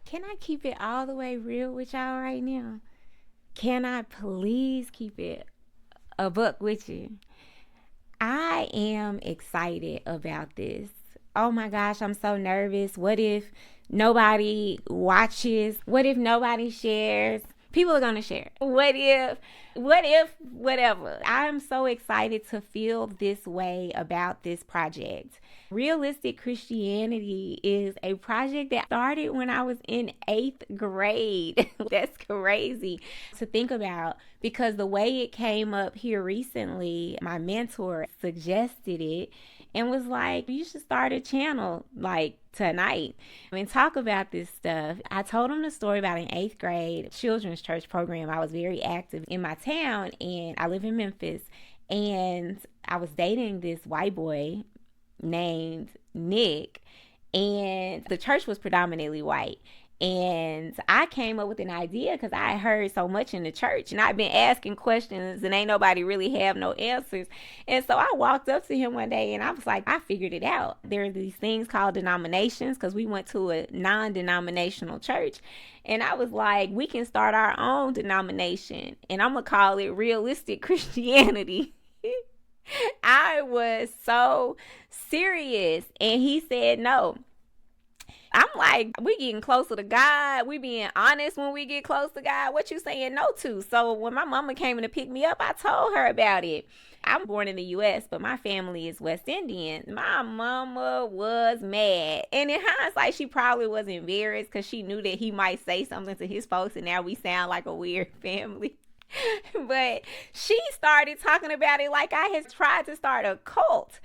Can I keep it all the way real with y'all right now? Can I please keep it a buck with you? I am excited about this. Oh my gosh, I'm so nervous. What if nobody watches? What if nobody shares? People are going to share. Whatever. I'm so excited to feel this way about this project. Realistic Christianity is a project that started when I was in 8th grade. That's crazy to think about, because the way it came up here recently, my mentor suggested it and was like, you should start a channel like tonight and talk about this stuff. I told him the story about an 8th grade children's church program. I was very active in my town, and I live in Memphis, and I was dating this white boy named Nick, and the church was predominantly white. And I came up with an idea because I heard so much in the church, and I've been asking questions and ain't nobody really have no answers. And so I walked up to him one day and I was like, I figured it out. There are these things called denominations, because we went to a non-denominational church. And I was like, we can start our own denomination, and I'm going to call it Realistic Christianity. I was so serious. And he said no. I'm like, we getting closer to God. We being honest when we get close to God. What you saying no to? So when my mama came in to pick me up, I told her about it. I'm born in the U.S., but my family is West Indian. My mama was mad. And in hindsight, she probably was embarrassed because she knew that he might say something to his folks, and now we sound like a weird family. But she started talking about it like I had tried to start a cult.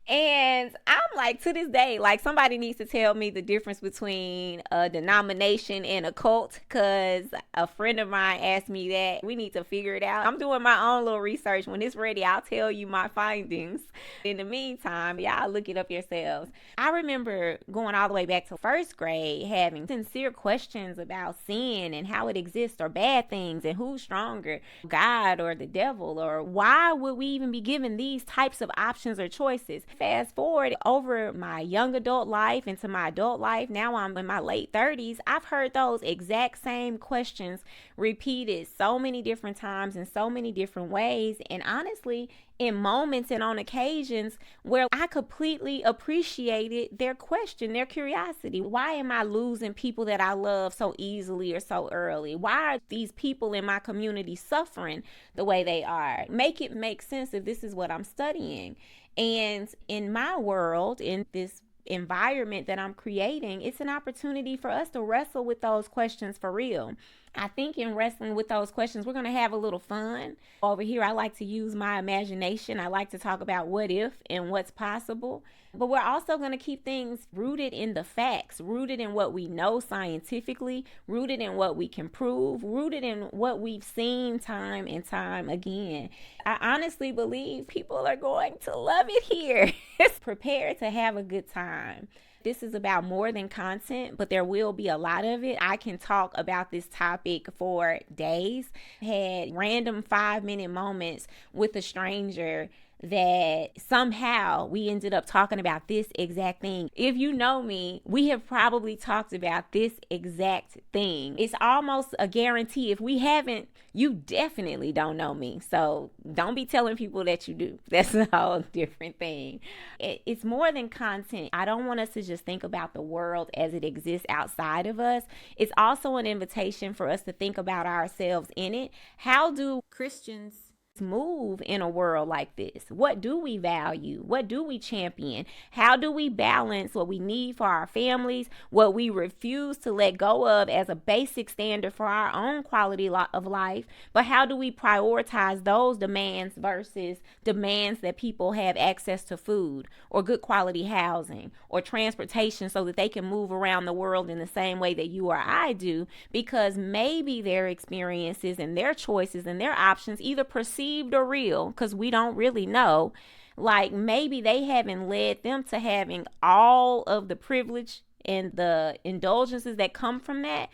And I'm like, to this day, like, somebody needs to tell me the difference between a denomination and a cult, because a friend of mine asked me that. We need to figure it out. I'm doing my own little research. When it's ready, I'll tell you my findings. In the meantime, y'all look it up yourselves. I remember going all the way back to 1st grade, having sincere questions about sin and how it exists, or bad things, and who's stronger, God or the devil, or why would we even be given these types of options or choices? Fast forward over my young adult life into my adult life, now I'm in my late 30s, I've heard those exact same questions repeated so many different times in so many different ways, and honestly, in moments and on occasions where I completely appreciated their question, their curiosity. Why am I losing people that I love so easily or so early? Why are these people in my community suffering the way they are? Make it make sense if this is what I'm studying. And in my world, in this environment that I'm creating, it's an opportunity for us to wrestle with those questions for real. I think in wrestling with those questions, we're going to have a little fun. Over here, I like to use my imagination. I like to talk about what if and what's possible. But we're also going to keep things rooted in the facts, rooted in what we know scientifically, rooted in what we can prove, rooted in what we've seen time and time again. I honestly believe people are going to love it here. Prepare to have a good time. This is about more than content, but there will be a lot of it. I can talk about this topic for days. Had random 5-minute moments with a stranger that somehow we ended up talking about this exact thing. If you know me, we have probably talked about this exact thing. It's almost a guarantee. If we haven't, you definitely don't know me. So don't be telling people that you do. That's a whole different thing. It's more than content. I don't want us to just think about the world as it exists outside of us. It's also an invitation for us to think about ourselves in it. How do Christians move in a world like this? What do we value? What do we champion? How do we balance what we need for our families, what we refuse to let go of as a basic standard for our own quality of life, but how do we prioritize those demands versus demands that people have access to food or good quality housing or transportation so that they can move around the world in the same way that you or I do, because maybe their experiences and their choices and their options, either perceived or real, because we don't really know, like maybe they haven't led them to having all of the privilege and the indulgences that come from that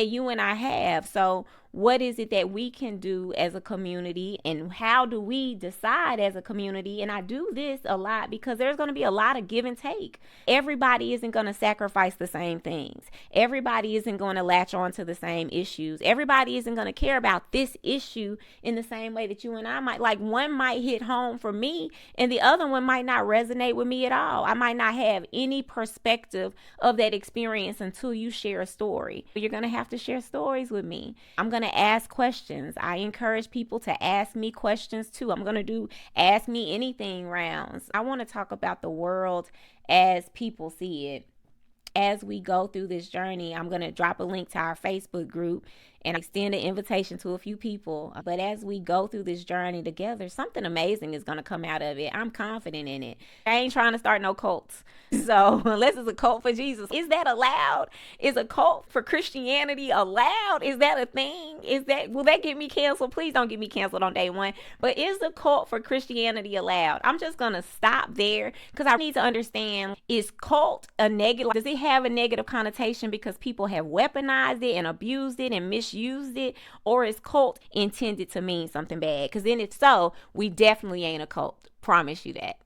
you and I have. So what is it that we can do as a community, and how do we decide as a community? And I do this a lot because there's going to be a lot of give and take. Everybody isn't going to sacrifice the same things. Everybody isn't going to latch on to the same issues. Everybody isn't going to care about this issue in the same way that you and I might. Like, one might hit home for me and the other one might not resonate with me at all. I might not have any perspective of that experience until you share a story. You're going to have to share stories with me. I'm going to ask questions. I encourage people to ask me questions too. I'm going to do ask me anything rounds. I want to talk about the world as people see it. As we go through this journey, I'm going to drop a link to our Facebook group and extend an invitation to a few people. But as we go through this journey together, something amazing is going to come out of it. I'm confident in it. I ain't trying to start no cults. So unless it's a cult for Jesus, is that allowed? Is a cult for Christianity allowed? Is that a thing? Will that get me canceled? Please don't get me canceled on day one. But is the cult for Christianity allowed? I'm just going to stop there because I need to understand, is cult a negative? Does it have a negative connotation because people have weaponized it and abused it and misused it? Or is cult intended to mean something bad? Because then if so, we definitely ain't a cult. Promise you that.